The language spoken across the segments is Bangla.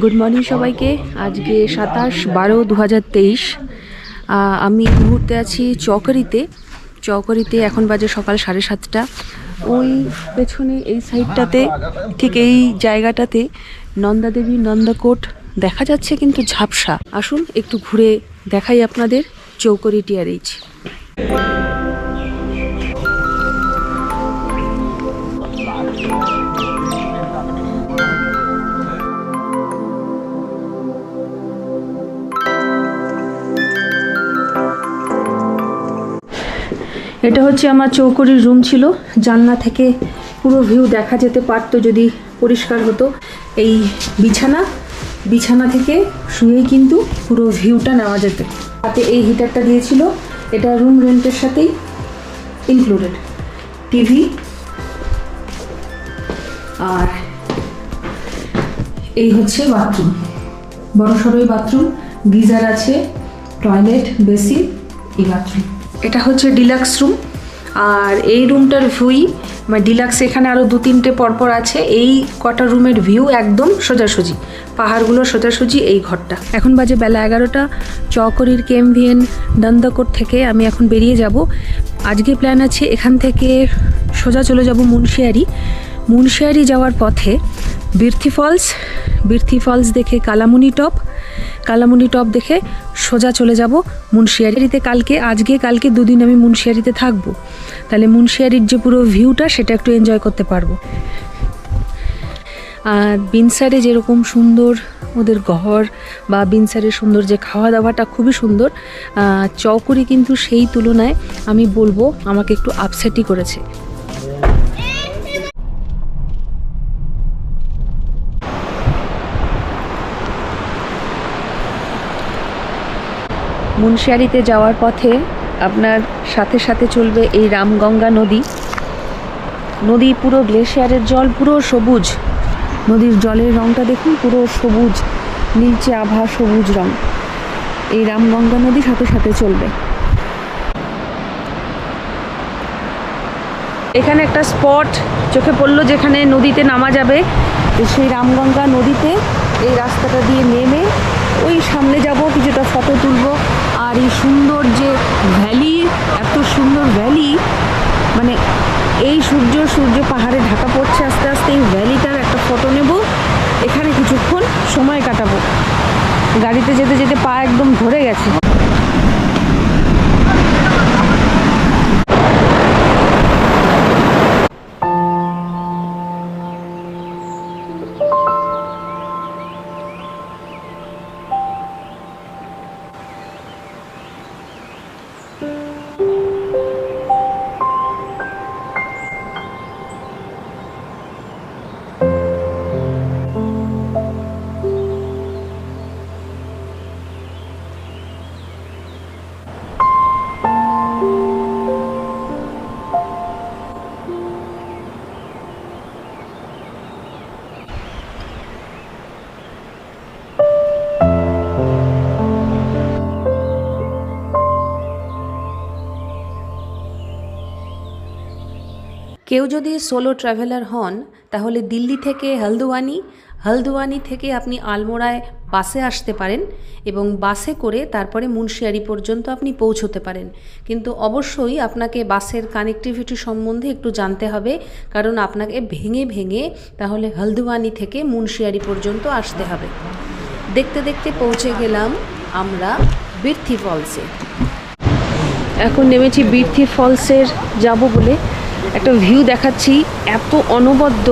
গুড মর্নিং সবাইকে। আজকে 27/12/2023। আমি এই মুহূর্তে আছি চৌকারিতে। এখন বাজে সকাল 7:30। ওই পেছনে এই সাইডটাতে, ঠিক এই জায়গাটাতে নন্দাদেবী নন্দাকোট দেখা যাচ্ছে, কিন্তু ঝাপসা। আসুন একটু ঘুরে দেখাই আপনাদের চৌকারি TRH। এটা হচ্ছে আমার চৌকারির রুম ছিল। জানলা থেকে পুরো ভিউ দেখা যেতে পারতো যদি পরিষ্কার হতো। এই বিছানা থেকে শুয়েই কিন্তু পুরো ভিউটা নেওয়া যেত। তাতে এই হিটারটা দিয়েছিল, এটা রুম রেন্টের সাথেই ইনক্লুডেড। টিভি আর এই হচ্ছে বাথরুম, বড়সড়ই বাথরুম, গিজার আছে, টয়লেট, বেসিন, এই বাথরুম। এটা হচ্ছে ডিলাক্স রুম। আর এই রুমটার ভিউই মানে ডিলাক্স, এখানে আরও 2-3টে পরপর আছে। এই কটা রুমের ভিউ একদম সোজাসুজি, পাহাড়গুলো সোজাসুজি এই ঘরটা। এখন বাজে বেলা 11টা। চৌকারির KMVN নন্দাকোট থেকে আমি এখন বেরিয়ে যাব। আজকে প্ল্যান আছে এখান থেকে সোজা চলে যাব মুন্সিয়ারি যাওয়ার পথে বীরথি ফলস দেখে কালামুনি টপ দেখে সোজা চলে যাব মুন্সিয়ারিতে। কালকে 2 দিন আমি মুন্সিয়ারিতে থাকবো। তাহলে মুন্সিয়ারির যে পুরো ভিউটা সেটা একটু এনজয় করতে পারবো। আর বিনসারে যেরকম সুন্দর ওদের ঘর বা বিনসারের সুন্দর যে খাওয়া দাওয়াটা খুবই সুন্দর, চৌকারি কিন্তু সেই তুলনায় আমি বলবো আমাকে একটু আপসেটই করেছে। মুন্সিয়ারিতে যাওয়ার পথে আপনার সাথে সাথে চলবে এই রামগঙ্গা নদী পুরো গ্লেশিয়ারের জল, পুরো সবুজ। নদীর জলের রংটা দেখুন, পুরো সবুজ, নীলচে আভা সবুজ রং। এই রামগঙ্গা নদী সাথে সাথে চলবে। এখানে একটা স্পট চোখে পড়লো যেখানে নদীতে নামা যাবে। সেই রামগঙ্গা নদীতে এই রাস্তাটা দিয়ে নেমে ওই সামনে যাব, কিছুটা ফটো তুলব। আর এই সুন্দর যে ভ্যালি, এত সুন্দর ভ্যালি, মানে এই সূর্য পাহাড়ে ঢাকা পড়ছে আস্তে আস্তে। এই ভ্যালিটার একটা ফটো নেব, এখানে কিছুক্ষণ সময় কাটাবো। গাড়িতে যেতে যেতে পা একদম ধরে গেছে। কেউ যদি সোলো ট্রাভেলার হন তাহলে দিল্লি থেকে হলদওয়ানি থেকে আপনি আলমোড়ায় বাসে আসতে পারেন এবং বাসে করে তারপরে মুন্সিয়ারি পর্যন্ত আপনি পৌঁছতে পারেন। কিন্তু অবশ্যই আপনাকে বাসের কানেক্টিভিটি সম্বন্ধে একটু জানতে হবে, কারণ আপনাকে ভেঙে তাহলে হলদওয়ানি থেকে মুন্সিয়ারি পর্যন্ত আসতে হবে। দেখতে দেখতে পৌঁছে গেলাম আমরা বীরথি ফলসে। এখন নেমেছি বীরথি ফলসের যাব বলে। একটা ভিউ দেখাচ্ছি, এত অনবদ্য।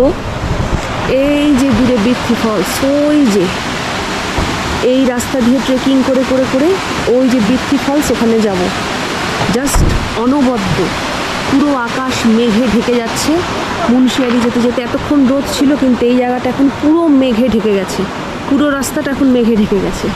এই যে দূরে বীরথি ফলস, ওই যে এই রাস্তা দিয়ে ট্রেকিং করে ওই যে বীরথি ফলস, ওখানে যাব। জাস্ট অনবদ্য, পুরো আকাশ মেঘে ঢেকে যাচ্ছে। মুন্সিয়ারি যেতে যেতে এতক্ষণ রোদ ছিল, কিন্তু এই জায়গাটা এখন পুরো মেঘে ঢেকে গেছে। পুরো রাস্তাটা এখন মেঘে ঢেকে গেছে।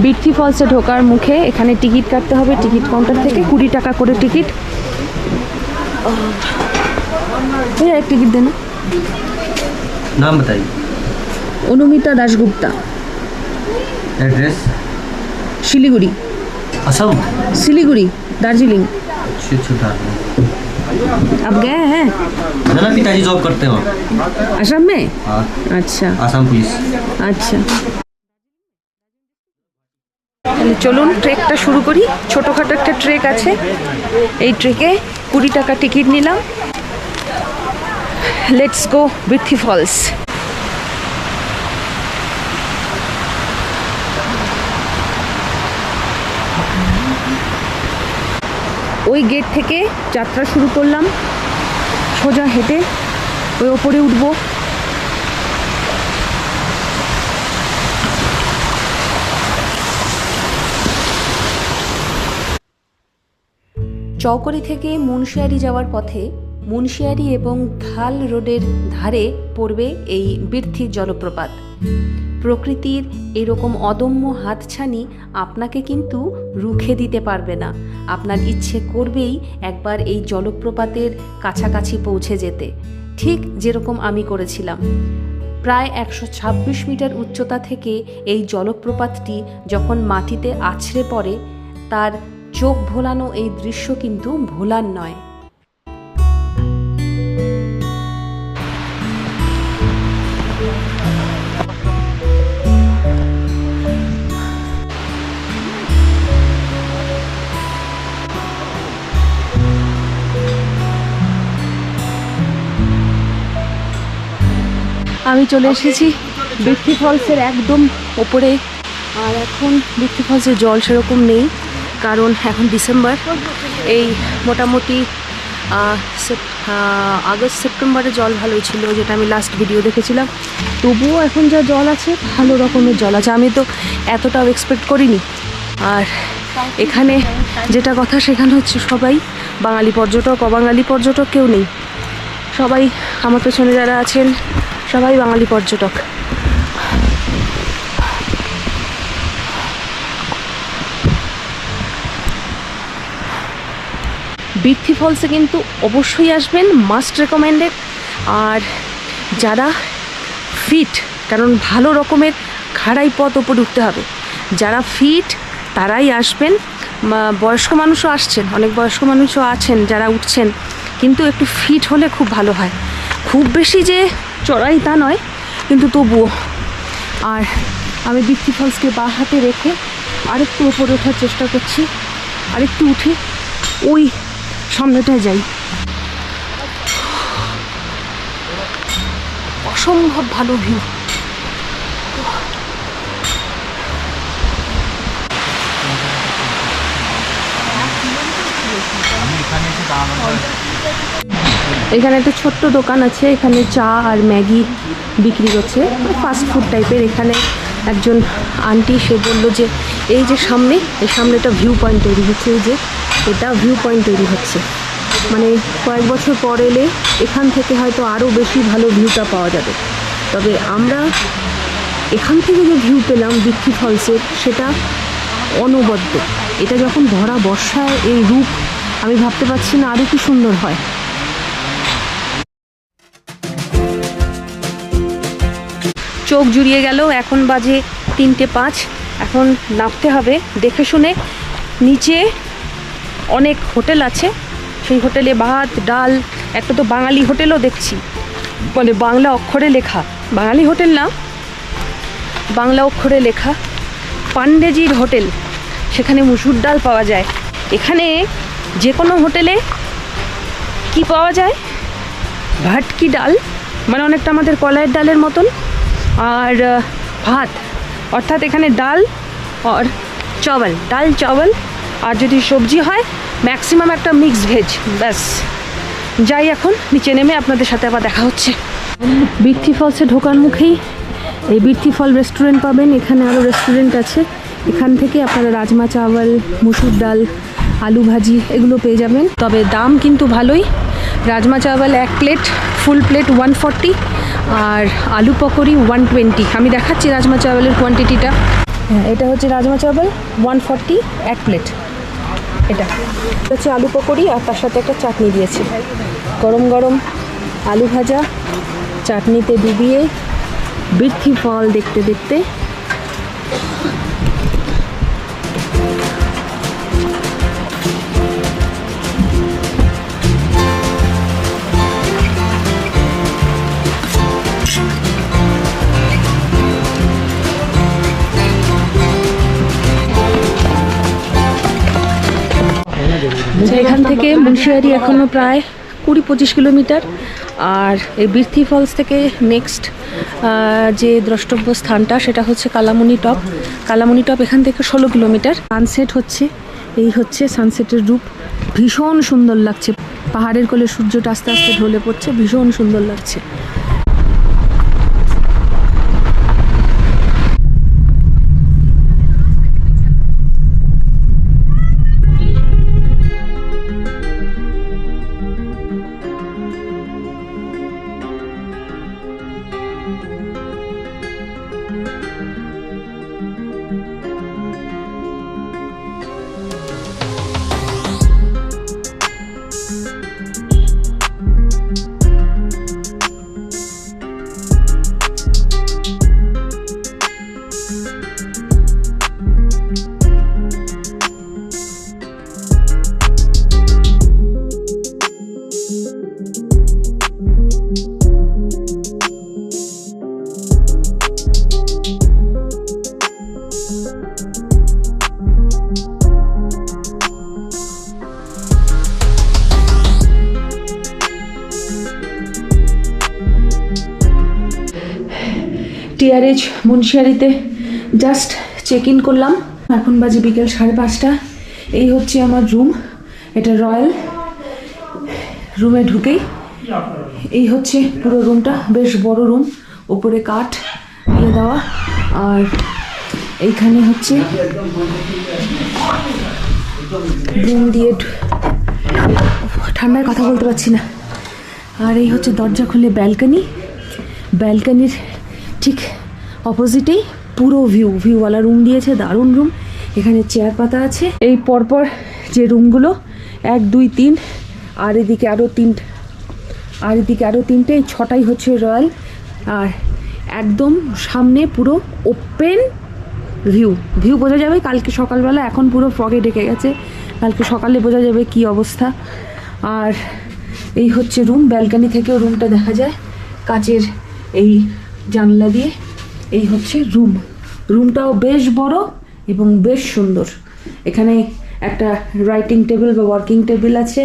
বীরথি ফলসে ঢোকার মুখে এখানে টিকিট কাটতে হবে। টিকিট কাউন্টার থেকে 20 টাকা করে টিকিট। एक टिकट देना। नाम बताइए। অনুমিতা দাশগুপ্তা। एड्रेस? শিলিগুড়ি। असम। सिलीगुड़ी, दार्जिलिंग। अच्छी अच्छी दार्जिलिंग। आप गए हैं? मेरा पिताजी जॉब करते हैं वहाँ। असम में? हाँ, अच्छा आसाम पुलिस। আচ্ছা, তাহলে চলুন ট্রেকটা শুরু করি। ছোটোখাটো একটা ট্রেক আছে, এই ট্রেকে 20 টাকা টিকিট নিলাম। লেটস গো বৃথি ফলস। ওই গেট থেকে যাত্রা শুরু করলাম, সোজা হেঁটে ওই ওপরে উঠবো। চৌকরি থেকে মুন্সিয়ারি যাওয়ার পথে মুন্সিয়ারি এবং ধাল রোডের ধারে পড়বে এই বৃথি জলপ্রপাত। প্রকৃতির এরকম অদম্য হাতছানি আপনাকে কিন্তু রুখে দিতে পারবে না। আপনার ইচ্ছে করবেই একবার এই জলপ্রপাতের কাছাকাছি পৌঁছে যেতে, ঠিক যেরকম আমি করেছিলাম। প্রায় 126 মিটার উচ্চতা থেকে এই জলপ্রপাতটি যখন মাটিতে আছড়ে পড়ে, তার চোখ ভোলানো এই দৃশ্য কিন্তু ভোলার নয়। আমি চলে এসেছি বৃথি ফলসের একদম ওপরে। আর এখন বৃথি ফলসের জল সেরকম নেই, কারণ এখন ডিসেম্বর। এই মোটামুটি আগস্ট সেপ্টেম্বরে জল ভালোই ছিল, যেটা আমি লাস্ট ভিডিও দেখেছিলাম। তবুও এখন যা জল আছে, ভালো রকমের জল আছে। আমি তো এতটাও এক্সপেক্ট করিনি। আর এখানে যেটা কথা, সেখানে হচ্ছে সবাই বাঙালি পর্যটক, অবাঙালি পর্যটক কেউ নেই। সবাই আমার পেছনে যারা আছেন সবাই বাঙালি পর্যটক। বৃথি ফলসে কিন্তু অবশ্যই আসবেন, মাস্ট রেকমেন্ডেড। আর যারা ফিট, কারণ ভালো রকমের খাড়াই পথ ওপরে উঠতে হবে, যারা ফিট তারাই আসবেন। বয়স্ক মানুষও আসছেন, অনেক বয়স্ক মানুষও আছেন যারা উঠছেন, কিন্তু একটু ফিট হলে খুব ভালো হয়। খুব বেশি যে চড়াই তা নয়, কিন্তু তবুও। আর আমি বৃথি ফলসকে বাঁ হাতে রেখে আরেকটু উপরে ওঠার চেষ্টা করছি। আরেকটু উঠে ওই সামনেটায় যাই। অসম্ভব ভালো ভিউ। এখানে একটা ছোট্ট দোকান আছে, এখানে চা আর ম্যাগি বিক্রি করছে, ফাস্ট ফুড টাইপের। এখানে একজন আন্টি, সে বললো যে এই যে সামনে, এই সামনেটা ভিউ পয়েন্ট তৈরি হচ্ছে, এই যে এটা ভিউ পয়েন্ট তৈরি হচ্ছে। মানে কয়েক বছর পর এলে এখান থেকে হয়তো আরও বেশি ভালো ভিউটা পাওয়া যাবে। তবে আমরা এখান থেকে যে ভিউ পেলাম বৃথি ফলসের, সেটা অনবদ্য। এটা যখন ভরা বর্ষায় এই রূপ, আমি ভাবতে পারছি না আরও কি সুন্দর হয়। চোখ জুড়িয়ে গেল। এখন বাজে 3:05। এখন নামতে হবে দেখে শুনে। নিচে অনেক হোটেল আছে, সেই হোটেলে ভাত ডাল, একটা তো বাঙালি হোটেলও দেখছি, মানে বাংলা অক্ষরে লেখা, বাঙালি হোটেল না, বাংলা অক্ষরে লেখা পান্ডেজির হোটেল। সেখানে মুসুর ডাল পাওয়া যায়। এখানে যে কোনো হোটেলে কি পাওয়া যায়, ভাটকি ডাল, মানে অনেকটা আমাদের কলাইয়ের ডালের মতন, আর ভাত, অর্থাৎ এখানে ডাল আর চাওয়াল, ডাল চাওয়াল, আর যদি সবজি হয় ম্যাক্সিমাম একটা মিক্সড ভেজ। ব্যাস, যাই এখন নিচে নেমে আপনাদের সাথে আবার দেখা হচ্ছে। বৃথি ফলসে ঢোকার মুখেই এই বৃথি ফল রেস্টুরেন্ট পাবেন। এখানে আরও রেস্টুরেন্ট আছে, এখান থেকে আপনারা রাজমা চাওয়াল, মুসুর ডাল, আলু ভাজি এগুলো পেয়ে যাবেন। তবে দাম কিন্তু ভালোই। Rajma chawal 1 plate, full plate 140, আর আলু পকোড়ি 120। আমি দেখাচ্ছি রাজমা চাওয়ালের কোয়ান্টিটিটা। হ্যাঁ, এটা হচ্ছে রাজমা চাওয়াল 140 1 প্লেট। এটা হচ্ছে আলু পকোড়ি, আর তার সাথে একটা চাটনি দিয়েছে। গরম গরম আলু ভাজা চাটনিতে ডুবিয়ে বৃথি ফল দেখতে দেখতে আচ্ছা, এখান থেকে মুন্সিয়ারি এখনও প্রায় 20-25 কিলোমিটার। আর এই বীরথি ফলস থেকে নেক্সট যে দ্রষ্টব্য স্থানটা সেটা হচ্ছে কালামুনি টপ। কালামুনি টপ এখান থেকে 16 কিলোমিটার। সানসেট হচ্ছে, এই হচ্ছে সানসেটের রূপ, ভীষণ সুন্দর লাগছে। পাহাড়ের কোলে সূর্যটা আস্তে আস্তে ঢলে পড়ছে, ভীষণ সুন্দর লাগছে। টিআরএইচ মুন্সিয়ারিতে জাস্ট চেক ইন করলাম, এখন বাজে বিকেল 5:30। এই হচ্ছে আমার রুম, এটা রয়্যাল। রুমে ঢুকেই এই হচ্ছে পুরো রুমটা, বেশ বড় রুম, উপরে কাঠ দিয়ে দেওয়া। আর এইখানে হচ্ছে রুম দিয়ে, ঠান্ডায় কথা বলতে পারছি না। আর এই হচ্ছে দরজা খুলে ব্যালকনি, ব্যালকনির ঠিক অপোজিটেই পুরো ভিউওয়ালা রুম দিয়েছে, দারুণ রুম। এখানে চেয়ার পাতা আছে। এই পরপর যে রুমগুলো 1, 2, 3, আর এদিকে আরও 3টে, এই 6টাই হচ্ছে রয়্যাল। আর একদম সামনে পুরো ওপেন ভিউ বোঝা যাবে কালকে সকালবেলা। এখন পুরো ফগে ঢেকে গেছে, কালকে সকালে বোঝা যাবে কি অবস্থা। আর এই হচ্ছে রুম, ব্যালকনি থেকেও রুমটা দেখা যায় কাচের এই জানলা দিয়ে। এই হচ্ছে রুমটাও বেশ বড় এবং বেশ সুন্দর। এখানে একটা রাইটিং টেবিল বা ওয়ার্কিং টেবিল আছে,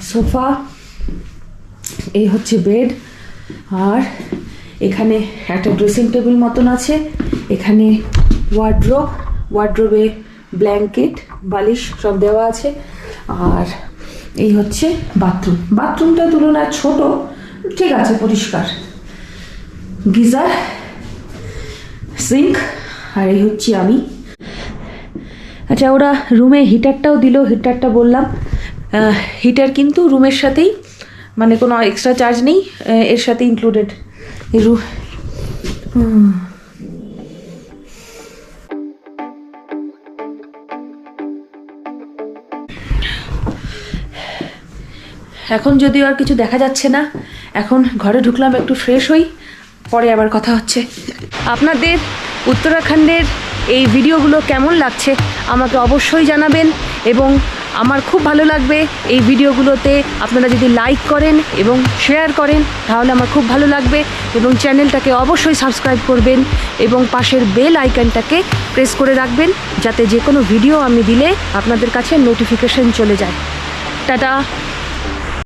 সোফা, এই হচ্ছে বেড। আর এখানে একটা ড্রেসিং টেবিল মতন আছে। এখানে ওয়ার্ড্রোবে ব্ল্যাঙ্কেট, বালিশ সব দেওয়া আছে। আর এই হচ্ছে বাথরুমটা তুলনায় ছোট, ঠিক আছে, পরিষ্কার। গিজার, সিঙ্ক, আর এই হচ্ছে আমি। আচ্ছা, ওরা রুমে হিটারটাও দিল, হিটারটা বললাম হিটার কিন্তু রুমের সাথেই, মানে কোনো এক্সট্রা চার্জ নেই, এর সাথে ইনক্লুডেড। এই এখন যদিও আর কিছু দেখা যাচ্ছে না, এখন ঘরে ঢুকলাম, একটু ফ্রেশ হই, পরে আবার কথা হচ্ছে। আপনাদের উত্তরাখণ্ডের এই ভিডিওগুলো কেমন লাগছে আমাকে অবশ্যই জানাবেন, এবং আমার খুব ভালো লাগবে এই ভিডিওগুলোতে আপনারা যদি লাইক করেন এবং শেয়ার করেন, তাহলে আমার খুব ভালো লাগবে। এবং চ্যানেলটাকে অবশ্যই সাবস্ক্রাইব করবেন এবং পাশের বেল আইকনটাকে প্রেস করে রাখবেন, যাতে যে কোনো ভিডিও আমি দিলে আপনাদের কাছে নোটিফিকেশন চলে যায়। টাটা।